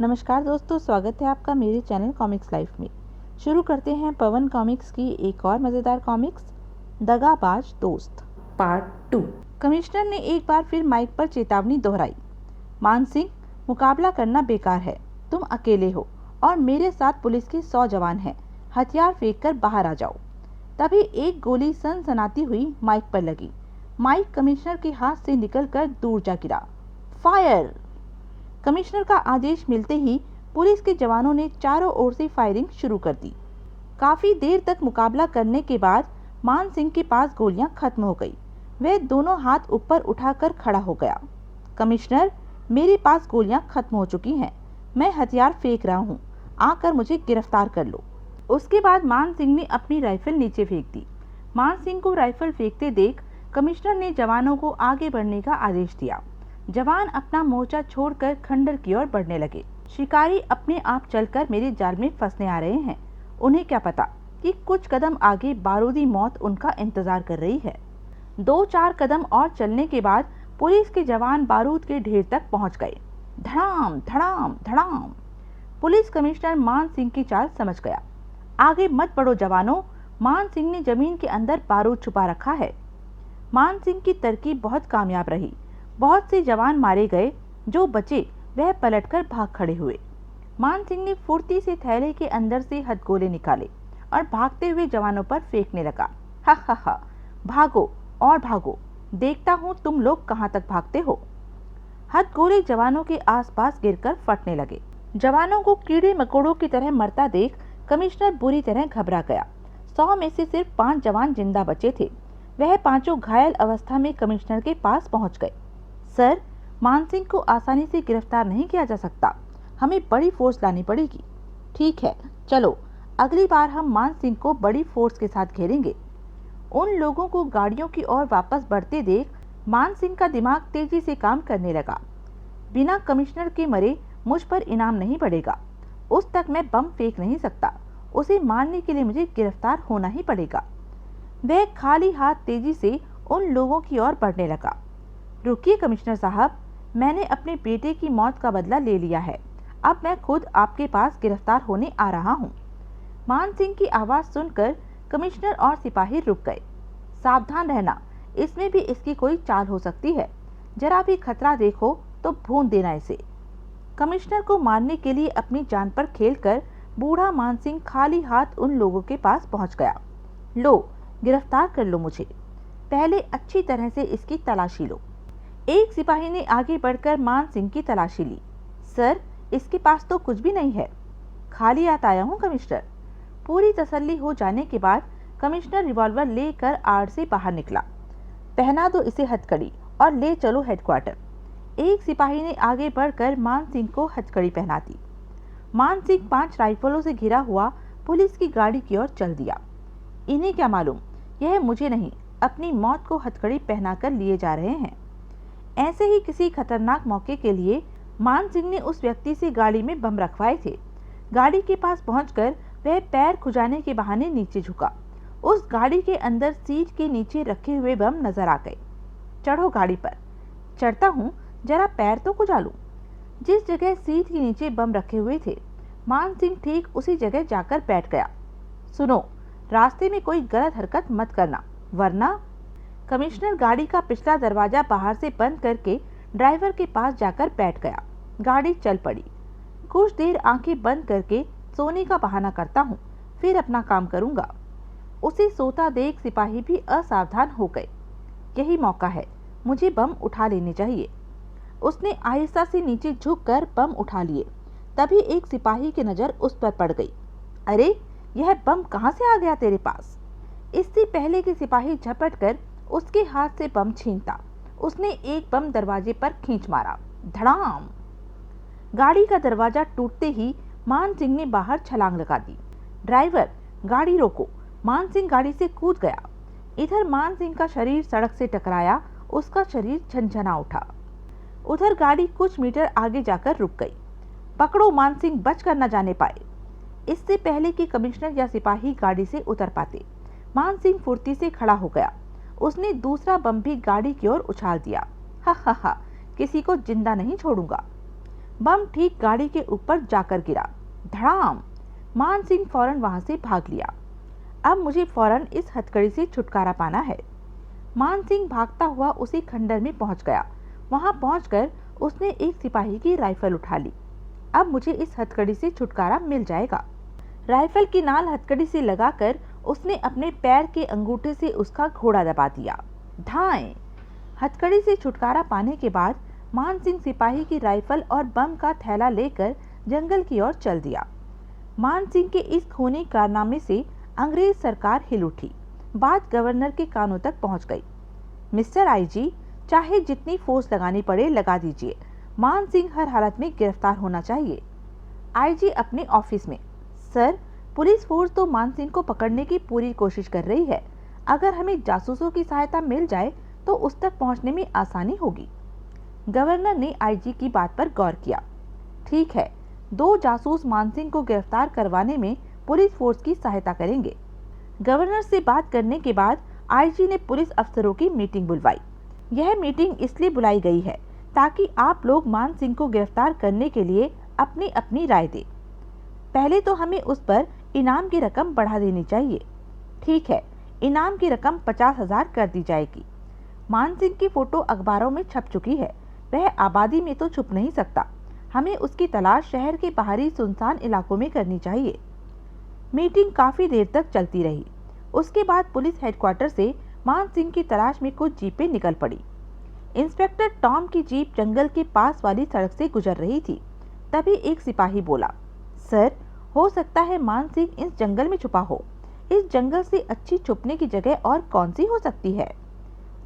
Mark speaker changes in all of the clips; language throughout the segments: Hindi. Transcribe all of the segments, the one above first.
Speaker 1: नमस्कार दोस्तों, स्वागत है आपका मेरे चैनल कॉमिक्स लाइफ में। शुरू करते हैं पवन कॉमिक्स की एक और मज़ेदार कॉमिक्स, दगाबाज दोस्त पार्ट 2। कमिश्नर ने एक बार फिर माइक पर चेतावनी दोहराई। मान सिंह, मुकाबला करना बेकार है। तुम अकेले हो और मेरे साथ पुलिस के 100 जवान हैं। हथियार फेंक कर बाहर आ जाओ। तभी एक गोली सनसनाती हुई माइक पर लगी। माइक कमिश्नर के हाथ से निकलकर दूर जा गिरा। फायर! कमिश्नर का आदेश मिलते ही पुलिस के जवानों ने चारों ओर से फायरिंग शुरू कर दी। काफी देर तक मुकाबला करने के बाद मान सिंह के पास गोलियां खत्म हो गई। वह दोनों हाथ ऊपर उठाकर खड़ा हो गया। कमिश्नर, मेरे पास गोलियां खत्म हो चुकी हैं। मैं हथियार फेंक रहा हूं। आकर मुझे गिरफ्तार कर लो। उसके बाद मान सिंह ने अपनी राइफल नीचे फेंक दी। मान सिंह को राइफल फेंकते देख कमिश्नर ने जवानों को आगे बढ़ने का आदेश दिया। जवान अपना मोर्चा छोड़कर खंडर की ओर बढ़ने लगे। शिकारी अपने आप चलकर मेरे जाल में फंसने आ रहे हैं। उन्हें क्या पता कि कुछ कदम आगे बारूदी मौत उनका इंतजार कर रही है। 2-4 कदम और चलने के बाद पुलिस के जवान बारूद के ढेर तक पहुंच गए। धड़ाम धड़ाम धड़ाम। पुलिस कमिश्नर मान सिंह की चाल समझ गया। आगे मत बढ़ो जवानों, मान सिंह ने जमीन के अंदर बारूद छुपा रखा है। मान सिंह की तरकीब बहुत कामयाब रही। बहुत से जवान मारे गए। जो बचे वह पलटकर भाग खड़े हुए। मान सिंह ने फुर्ती से थैले के अंदर से हथगोले निकाले और भागते हुए जवानों पर फेंकने लगा। हा हा हा, भागो और भागो, देखता हूँ तुम लोग कहाँ तक भागते हो। हथगोले जवानों के आसपास गिरकर फटने लगे। जवानों को कीड़े मकोड़ों की तरह मरता देख कमिश्नर बुरी तरह घबरा गया। 100 में से सिर्फ 5 जवान जिंदा बचे थे। वह पांचों घायल अवस्था में कमिश्नर के पास पहुंच गए। सर, मान सिंह को आसानी से गिरफ्तार नहीं किया जा सकता। हमें बड़ी फोर्स लानी पड़ेगी। ठीक है, चलो अगली बार हम मान सिंह को बड़ी फोर्स के साथ घेरेंगे। उन लोगों को गाड़ियों की ओर वापस बढ़ते देख मान सिंह का दिमाग तेजी से काम करने लगा। बिना कमिश्नर के मरे मुझ पर इनाम नहीं बढ़ेगा। उस तक मैं बम फेंक नहीं सकता। उसे मारने के लिए मुझे गिरफ्तार होना ही पड़ेगा। वह खाली हाथ तेजी से उन लोगों की ओर बढ़ने लगा। रुकिए कमिश्नर साहब, मैंने अपने बेटे की मौत का बदला ले लिया है। अब मैं खुद आपके पास गिरफ्तार होने आ रहा हूँ। मान सिंह की आवाज़ सुनकर कमिश्नर और सिपाही रुक गए। सावधान रहना, इसमें भी इसकी कोई चाल हो सकती है। जरा भी खतरा देखो तो भून देना इसे। कमिश्नर को मारने के लिए अपनी जान पर खेलकर बूढ़ा मान सिंह खाली हाथ उन लोगों के पास पहुंच गया। लो, गिरफ्तार कर लो मुझे। पहले अच्छी तरह से इसकी तलाशी लो। एक सिपाही ने आगे बढ़कर मान सिंह की तलाशी ली। सर, इसके पास तो कुछ भी नहीं है। खाली हाथ आया हूँ कमिश्नर। पूरी तसल्ली हो जाने के बाद कमिश्नर रिवॉल्वर लेकर आड़ से बाहर निकला। पहना दो इसे हथकड़ी और ले चलो हेडक्वार्टर। एक सिपाही ने आगे बढ़कर मान सिंह को हथकड़ी पहना दी। मान सिंह 5 राइफलों से घिरा हुआ पुलिस की गाड़ी की ओर चल दिया। इन्हें क्या मालूम, यह मुझे नहीं अपनी मौत को हथकड़ी पहनाकर लिए जा रहे हैं। ऐसे ही किसी खतरनाक मौके के लिए मान सिंह ने उस व्यक्ति से गाड़ी में बम रखवाए थे। गाड़ी के पास पहुंचकर वह पैर खुजाने के बहाने नीचे झुका। उस गाड़ी के अंदर सीट के नीचे रखे हुए बम नजर आ गए। चढ़ो गाड़ी पर। चढ़ता हूँ, जरा पैर तो खुजा लूं। जिस जगह सीट के नीचे बम रखे हुए थे मान सिंह ठीक उसी जगह जाकर बैठ गया। सुनो, रास्ते में कोई गलत हरकत मत करना, वरना। कमिश्नर गाड़ी का पिछला दरवाजा बाहर से बंद करके ड्राइवर के पास जाकर बैठ गया। गाड़ी चल पड़ी। कुछ देर आंखें बंद करके सोने का बहाना करता हूँ, फिर अपना काम करूंगा। उसे सोता देख सिपाही भी असावधान हो गए। यही मौका है, मुझे बम उठा लेने चाहिए। उसने आहिस्ता से नीचे झुककर बम उठा लिए। तभी एक सिपाही की नजर उस पर पड़ गई। अरे, यह बम कहाँ से आ गया तेरे पास? इससे पहले कि सिपाही झपट कर उसके हाथ से बम छीनता, उसने एक बम दरवाजे पर खींच मारा। धड़ाम! गाड़ी का दरवाजा टूटते ही मान सिंह ने बाहर छलांग लगा दी। ड्राइवर, गाड़ी रोको। मान सिंह गाड़ी से कूद गया। इधर मान सिंह का शरीर सड़क से टकराया। उसका शरीर झनझना उठा। उधर गाड़ी कुछ मीटर आगे जाकर रुक गई। पकड़ो, मान सिंह बच कर न जाने पाए। इससे पहले कि कमिश्नर या सिपाही गाड़ी से उतर पाते मान सिंह फुर्ती से खड़ा हो गया। उसने दूसरा बम भी गाड़ी की ओर उछाल दिया। हा हा हा, किसी को जिंदा नहीं छोड़ूंगा। बम ठीक गाड़ी के ऊपर जाकर गिरा। धड़ाम। मान सिंह फौरन वहां से भाग लिया। अब मुझे फौरन इस हथकड़ी से छुटकारा पाना है। मान सिंह भागता हुआ उसी खंडर में पहुंच गया। वहां पहुंचकर उसने एक सिपाही की राइफल उठा ली। अब मुझे इस हथकड़ी से छुटकारा मिल जाएगा। राइफल की नाल हथकड़ी से लगाकर उसने अपने पैर के अंगूठे से उसका घोड़ा दबा दिया। धाएं। हथकड़ी से छुटकारा पाने के बाद मान सिंह सिपाही की राइफल और बम का थैला लेकर जंगल की ओर चल दिया। मान सिंह के इस खूनी कारनामे से अंग्रेज सरकार हिल उठी। बात गवर्नर के कानों तक पहुंच गई। मिस्टर आईजी, चाहे जितनी फोर्स लगानी पड़े लगा दीजिए, मान सिंह हर हालत में गिरफ्तार होना चाहिए। आईजी अपने ऑफिस में, सर, पुलिस फोर्स तो मान सिंह को पकड़ने की पूरी कोशिश कर रही है। अगर हमें जासूसों की सहायता मिल जाए तो उस तक पहुंचने में आसानी होगी। गवर्नर ने आईजी की बात पर गौर किया। ठीक है, 2 जासूस मान सिंह को गिरफ्तार करवाने में पुलिस फोर्स की सहायता करेंगे। गवर्नर से बात करने के बाद आईजी ने पुलिस अफसरों की मीटिंग बुलवाई। यह मीटिंग इसलिए बुलाई गई है ताकि आप लोग मान सिंह को गिरफ्तार करने के लिए अपनी अपनी राय दें। पहले तो हमें उस पर इनाम की रकम बढ़ा देनी चाहिए। ठीक है, इनाम की रकम 50,000 कर दी जाएगी। मान सिंह की फोटो अखबारों में छप चुकी है। वह आबादी में तो छुप नहीं सकता। हमें उसकी तलाश शहर के बाहरी सुनसान इलाकों में करनी चाहिए। मीटिंग काफी देर तक चलती रही। उसके बाद पुलिस हेडक्वार्टर से मान सिंह की तलाश में कुछ जीपें निकल पड़ी। इंस्पेक्टर टॉम की जीप जंगल के पास वाली सड़क से गुजर रही थी। तभी एक सिपाही बोला, सर, हो सकता है मान सिंह इस जंगल में छुपा हो। इस जंगल से अच्छी छुपने की जगह और कौन सी हो सकती है?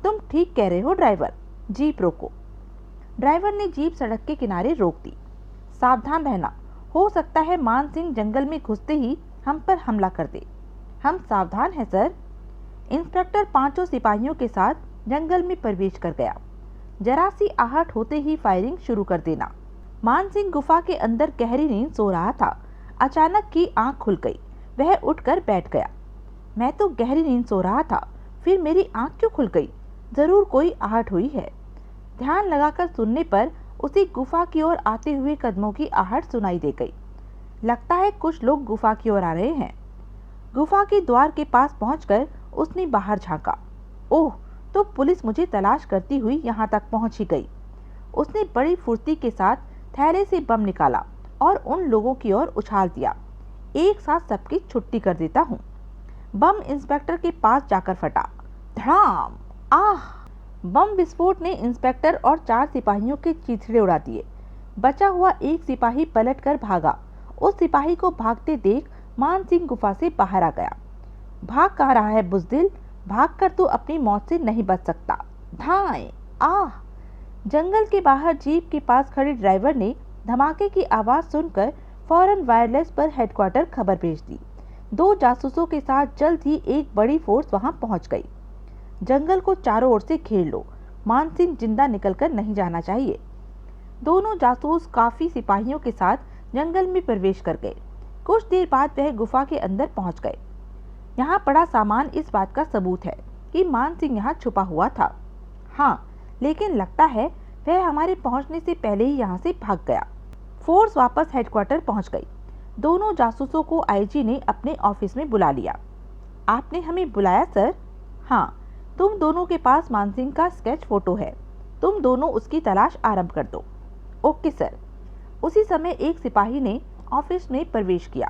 Speaker 1: तुम ठीक कह रहे हो ड्राइवर, जीप रोको। ड्राइवर ने जीप सड़क के किनारे रोक दी। सावधान रहना, हो सकता है मान सिंह जंगल में घुसते ही हम पर हमला कर दे। हम सावधान हैं सर। इंस्पेक्टर 5 सिपाहियों के साथ जंगल में प्रवेश कर गया। जरा सी आहट होते ही फायरिंग शुरू कर देना। मान सिंह गुफा के अंदर गहरी नींद सो रहा था। अचानक की आंख खुल गई। वह उठकर बैठ गया। मैं तो गहरी नींद सो रहा था, फिर मेरी आंख क्यों खुल गई? जरूर कोई आहट हुई है। ध्यान लगाकर सुनने पर उसी गुफा की ओर आते हुए कदमों की आहट सुनाई दे गई। लगता है कुछ लोग गुफा की ओर आ रहे हैं। गुफा के द्वार के पास पहुंचकर उसने बाहर झांका। ओह, तो पुलिस मुझे तलाश करती हुई यहाँ तक पहुंच ही गई। उसने बड़ी फुर्ती के साथ थैले से बम निकाला और उन लोगों की ओर उछाल दिया। एक साथ सबकी छुट्टी कर देता हूँ। बम इंस्पेक्टर के पास जाकर फटा। धड़ाम। आह! बम विस्फोट ने इंस्पेक्टर और 4 सिपाहियों के चीथड़े उड़ा दिए। बचा हुआ एक सिपाही पलटकर भागा। उस सिपाही को भागते देख मान सिंह गुफा से बाहर आ गया। भाग कहाँ रहा है बुज़दिल? भागकर तो अपनी मौत से नहीं बच सकता। धाएं। आह! जंगल के बाहर जीप के पास खड़े ड्राइवर ने धमाके की आवाज सुनकर फौरन वायरलेस पर हेडक्वार्टर खबर भेज दी। 2 जासूसों के साथ जल्द ही एक बड़ी फोर्स वहां पहुंच गई। जंगल को चारों ओर से घेर लो। मान सिंह जिंदा निकलकर नहीं जाना चाहिए। दोनों जासूस काफी सिपाहियों के साथ जंगल में प्रवेश कर गए। कुछ देर बाद वह गुफा के अंदर पहुंच गए। यहाँ पड़ा सामान इस बात का सबूत है कि मान सिंह यहाँ छुपा हुआ था। हाँ, लेकिन लगता है वह हमारे पहुंचने से पहले ही यहाँ से भाग गया। फोर्स वापस हेडक्वार्टर पहुंच गई। दोनों जासूसों को आईजी ने अपने ऑफिस में बुला लिया। आपने हमें बुलाया सर? हाँ, तुम दोनों के पास मान सिंह का स्केच फोटो है। तुम दोनों उसकी तलाश आरंभ कर दो। Okay sir. उसी समय एक सिपाही ने ऑफिस में प्रवेश किया।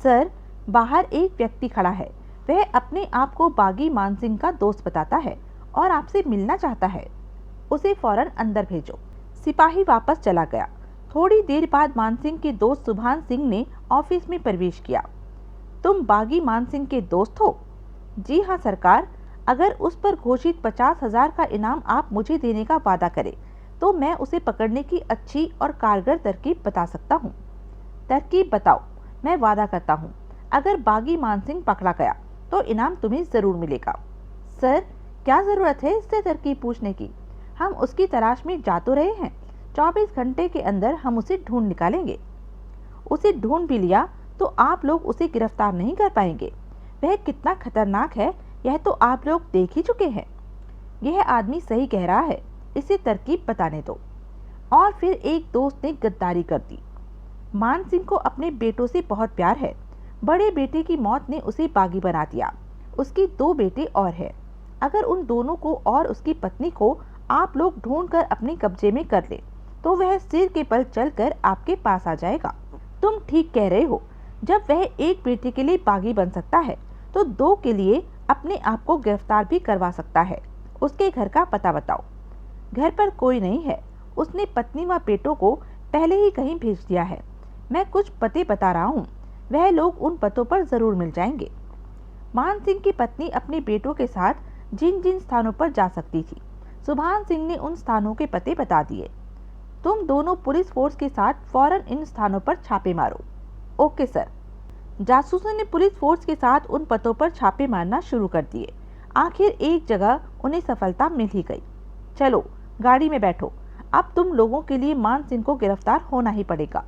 Speaker 1: सर, बाहर एक व्यक्ति खड़ा है। वह अपने आप को बागी मान सिंह का दोस्त बताता है और आपसे मिलना चाहता है। उसे फौरन अंदर भेजो। सिपाही वापस चला गया। थोड़ी देर बाद मान सिंह के दोस्त सुभान सिंह ने ऑफिस में प्रवेश किया। तुम बागी मान सिंह के दोस्त हो? जी हाँ सरकार। अगर उस पर घोषित 50,000 का इनाम आप मुझे देने का वादा करें तो मैं उसे पकड़ने की अच्छी और कारगर तरकीब बता सकता हूँ। तरकीब बताओ। मैं वादा करता हूँ, अगर बागी मान सिंह पकड़ा गया तो इनाम तुम्हें जरूर मिलेगा। सर, क्या जरूरत है इससे तरकीब पूछने की? हम उसकी तलाश में जा तो रहे हैं। 24 घंटे के अंदर हम उसे ढूंढ निकालेंगे। उसे ढूंढ भी लिया तो आप लोग उसे गिरफ्तार नहीं कर पाएंगे। वह कितना खतरनाक है यह तो आप लोग देख ही चुके हैं। यह आदमी सही कह रहा है, इसे तरकीब बताने दो। और फिर एक दोस्त ने गद्दारी कर दी। मान सिंह को अपने बेटों से बहुत प्यार है। बड़े बेटे की मौत ने उसे बागी बना दिया। उसकी 2 बेटे और हैं। अगर उन दोनों को और उसकी पत्नी को आप लोग ढूंढ कर अपने कब्जे में कर ले तो वह सिर के बल चलकर आपके पास आ जाएगा। तुम ठीक कह रहे हो। जब वह एक बेटे के लिए बागी बन सकता है तो 2 के लिए अपने आप को गिरफ्तार भी करवा सकता है। उसके घर का पता बताओ। घर पर कोई नहीं है। उसने पत्नी व बेटों को पहले ही कहीं भेज दिया है। मैं कुछ पते बता रहा हूँ, वह लोग उन पतों पर जरूर मिल जाएंगे। मान सिंह की पत्नी अपने बेटों के साथ जिन जिन स्थानों पर जा सकती थी, सुभान सिंह ने उन स्थानों के पते बता दिए। तुम दोनों पुलिस फोर्स के साथ फौरन इन स्थानों पर छापे मारो। Okay sir. जासूसों ने पुलिस फोर्स के साथ उन पतों पर छापे मारना शुरू कर दिए। आखिर एक जगह उन्हें सफलता मिल ही गई। चलो गाड़ी में बैठो, अब तुम लोगों के लिए मान सिंह को गिरफ्तार होना ही पड़ेगा।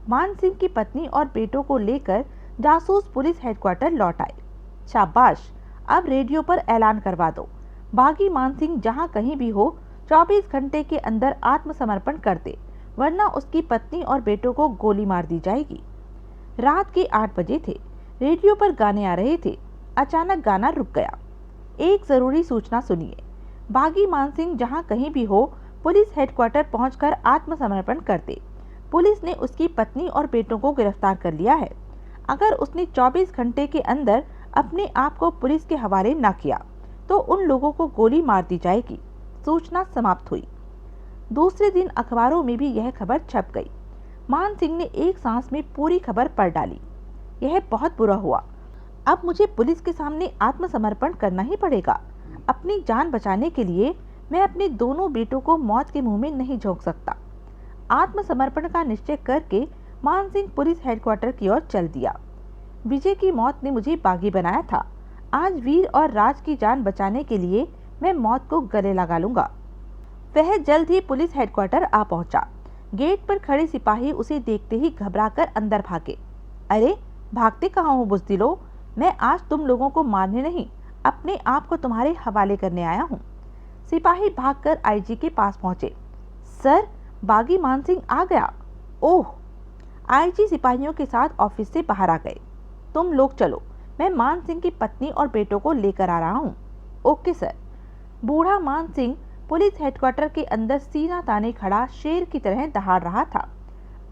Speaker 1: मान सिंह की पत्नी और बेटों को लेकर जासूस पुलिस हेडक्वार्टर लौट आए। शाबाश, अब रेडियो पर ऐलान करवा दो, बागी मान सिंह जहाँ कहीं भी हो 24 घंटे के अंदर आत्मसमर्पण कर दे, वरना उसकी पत्नी और बेटों को गोली मार दी जाएगी। रात के 8 बजे थे। रेडियो पर गाने आ रहे थे। अचानक गाना रुक गया। एक जरूरी सूचना सुनिए। बागी मान सिंह जहाँ कहीं भी हो पुलिस हेडक्वार्टर पहुंचकर आत्मसमर्पण कर दे। पुलिस ने उसकी पत्नी और बेटों को गिरफ्तार कर लिया है। अगर उसने 24 घंटे के अंदर अपने आप को पुलिस के हवाले न किया तो उन लोगों को गोली मार दी जाएगी। सूचना समाप्त हुई। दूसरे दिन अखबारों में भी यह खबर छप गई। मान सिंह ने एक सांस में पूरी खबर पढ़ डाली। यह बहुत बुरा हुआ। अब मुझे पुलिस के सामने आत्मसमर्पण करना ही पड़ेगा। अपनी जान बचाने के लिए मैं अपने दोनों बेटों को मौत के मुंह में नहीं झोंक सकता। आत्मसमर्पण का निश्चय करके मान सिंह पुलिस हेडक्वार्टर की ओर चल दिया। विजय की मौत ने मुझे बागी बनाया था। आज वीर और राज की जान बचाने के लिए मैं मौत को गले लगा लूंगा। वह जल्द ही पुलिस हेडक्वार्टर आ पहुंचा। गेट पर खड़े सिपाही उसे देखते ही घबराकर अंदर भागे। अरे भागते कहाँ हो बुज़दिलों, मैं आज तुम लोगों को मारने नहीं, अपने आप को तुम्हारे हवाले करने आया हूँ। सिपाही भागकर आईजी के पास पहुंचे। सर, बागी मान सिंह आ गया। ओह। आईजी सिपाहियों के साथ ऑफिस से बाहर आ गए। तुम लोग चलो, मैं मान सिंह की पत्नी और बेटों को लेकर आ रहा हूँ। Okay sir. बूढ़ा मान सिंह पुलिस हेडक्वार्टर के अंदर सीना ताने खड़ा शेर की तरह दहाड़ रहा था।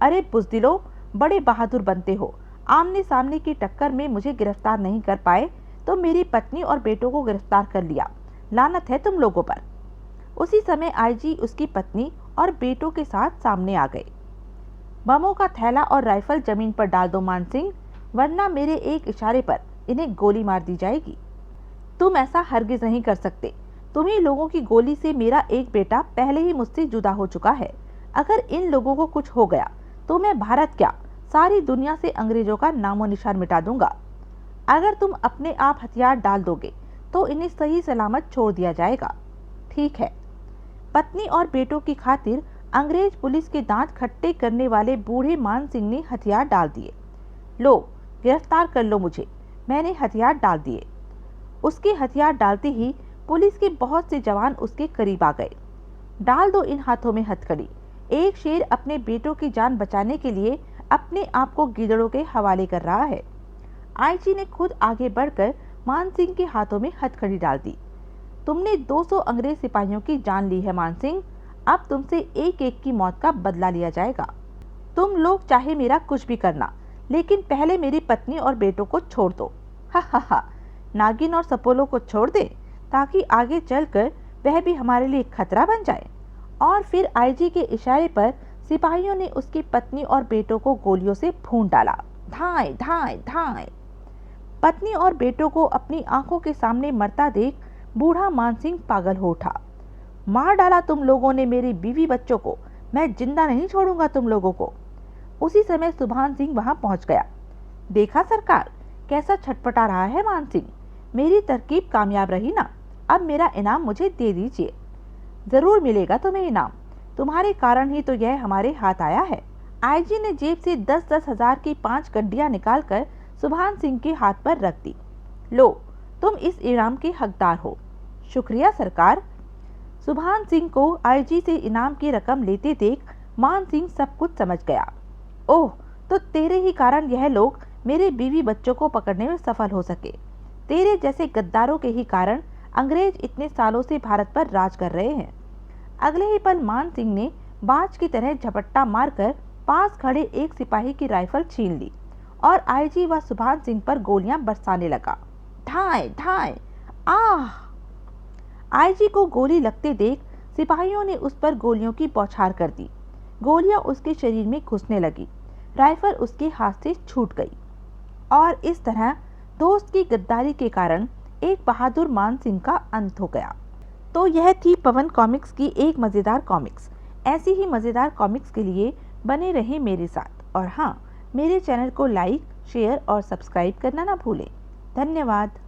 Speaker 1: अरे बुज़दिलों, बड़े बहादुर बनते हो। आमने सामने की टक्कर में मुझे गिरफ्तार नहीं कर पाए तो मेरी पत्नी और बेटों को गिरफ्तार कर लिया। लानत है तुम लोगों पर। उसी समय आईजी उसकी पत्नी और बेटों के साथ सामने आ गए। बमों का थैला और राइफल जमीन पर डाल दो मान सिंह, वरना मेरे एक इशारे पर इन्हें गोली मार दी जाएगी। तुम ऐसा हरगिज नहीं कर सकते। तुम्ही लोगों की गोली से मेरा एक बेटा पहले ही मुझसे जुदा हो चुका है। अगर इन लोगों को कुछ हो गया तो मैं भारत क्या, सारी दुनिया से अंग्रेजों का नामो निशान मिटा दूंगा। अगर तुम अपने आप हथियार डाल दोगे तो इन्हें सही सलामत छोड़ दिया जाएगा। ठीक है। पत्नी और बेटों की खातिर अंग्रेज पुलिस के दांत खट्टे करने वाले बूढ़े मान सिंह ने हथियार डाल दिए। लो, गिरफ्तार कर लो मुझे। मैंने हथियार डाल दिए। उसके हथियार डालते ही पुलिस के बहुत से जवान उसके करीब आ गए। डाल दो इन हाथों में हथकड़ी। एक शेर अपने बेटों की जान बचाने के लिए अपने आप को गीदड़ों के हवाले कर रहा है। आईजी ने खुद आगे बढ़कर मान सिंह के हाथों में हथकड़ी डाल दी। तुमने 200 अंग्रेज सिपाहियों की जान ली है मान सिंह। अब तुमसे एक एक की मौत का बदला लिया जाएगा। तुम लोग चाहे मेरा कुछ भी करना, लेकिन पहले मेरी पत्नी और बेटों को छोड़ दो। हा हा हा। नागिन और सपोलो को छोड़ दे ताकि आगे चलकर वह भी हमारे लिए खतरा बन जाए। और फिर आईजी के इशारे पर सिपाहियों ने उसकी पत्नी और बेटों को गोलियों से भून डाला। धाए धाए धाए। पत्नी और बेटों को अपनी आंखों के सामने मरता देख बूढ़ा मान सिंह पागल हो उठा। मार डाला तुम लोगों ने मेरी बीवी बच्चों को, मैं जिंदा नहीं छोड़ूंगा तुम लोगों को। उसी समय सुभान सिंह वहां पहुंच गया। देखा सरकार, कैसा छटपटा रहा है मान सिंह। मेरी तरकीब कामयाब रही ना। अब मेरा इनाम मुझे दे दीजिए। जरूर मिलेगा तुम्हें इनाम। तुम्हारे कारण ही तो यह हमारे हाथ आया है। आईजी ने जेब से 10-10 हजार की 5 गड्डियां निकालकर सुभान सिंह के हाथ पर रख दी। लो, तुम इस इनाम के हकदार हो। शुक्रिया सरकार। सुभान सिंह को आईजी से इनाम की रकम लेते देख मान सिंह सब कुछ समझ गया। ओह, तो तेरे ही कारण यह लोग मेरे बीवी बच्चों को पकड़ने में सफल हो सके। तेरे जैसे गद्दारों के ही कारण अंग्रेज इतने सालों से भारत पर राज कर रहे हैं। अगले ही पल मान सिंह ने बाज की तरह झपट्टा मारकर पास खड़े एक सिपाही की राइफल छीन ली और आईजी व सुभान सिंह पर गोलियां बरसाने लगा। ढाई ढाई, आह! आईजी को गोली लगते देख सिपाहियों ने उस पर गोलियों की बौछार कर दी। गोलियां उसके शरीर में घुसने लगी, राइफल उसके हाथ से छूट गई और इस तरह दोस्त की गद्दारी के कारण एक बहादुर मान सिंह का अंत हो गया। तो यह थी पवन कॉमिक्स की एक मज़ेदार कॉमिक्स। ऐसी ही मज़ेदार कॉमिक्स के लिए बने रहें मेरे साथ और हाँ, मेरे चैनल को लाइक, शेयर और सब्सक्राइब करना ना भूलें। धन्यवाद।